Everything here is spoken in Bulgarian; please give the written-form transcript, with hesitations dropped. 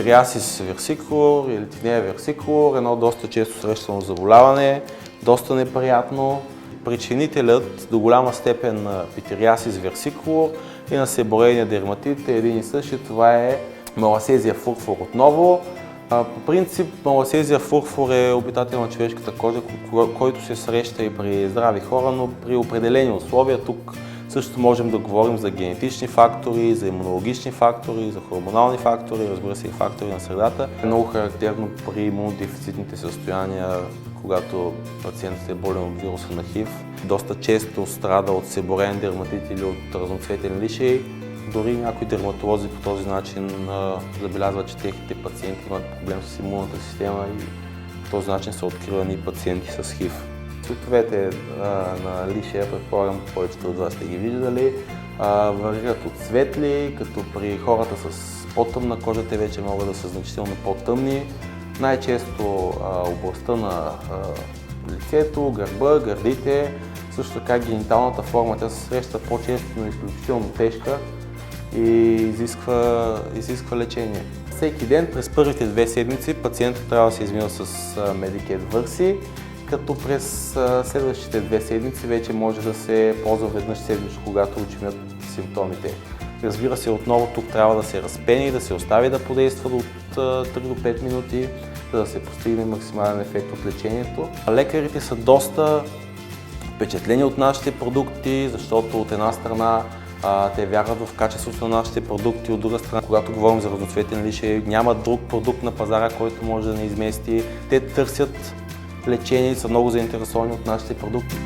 питириасис версикулор или тинея версикулор, едно доста често срещано заболяване, доста неприятно. Причинителят до голяма степен на питириасис версикулор и на себорейния дерматит е един и същи. Това е маласезия фурфур отново. По принцип, маласезия фурфур е обитател на човешката кожа, който се среща и при здрави хора, но при определени условия. Тук също можем да говорим за генетични фактори, за имунологични фактори, за хормонални фактори, разбира се и фактори на средата. Е много характерно при имунодефицитните състояния, когато пациентът е болен от вируса на ХИВ. Доста често страда от себореен дерматит или от разноцветен лишей. Дори някои дерматолози по този начин забелязват, че техните пациенти имат проблем с имунната система и по този начин са откривани пациенти с ХИВ. Цветовете на лишея, предполагам, повечето от вас сте ги виждали, варират от светли, като при хората с по-тъмна кожа те вече могат да са значително по-тъмни. Най-често областта на лицето, гърба, гърдите, също така гениталната форма, тя се среща по-често, но изключително тежка и изисква лечение. Всеки ден през първите 2 седмици пациентът трябва да се измива с Medicaid Versi, като през следващите 2 седмици вече може да се ползва веднъж седмично, когато очимят симптомите. Разбира се, отново тук трябва да се разпени и да се остави да подейства от 3 до 5 минути, за да се постигне максимален ефект от лечението. Лекарите са доста впечатлени от нашите продукти, защото от една страна те вярват в качеството на нашите продукти, от друга страна, когато говорим за разноцветен лишей, няма друг продукт на пазара, който може да не измести. Те търсят лечение и са много заинтересовани от нашите продукти.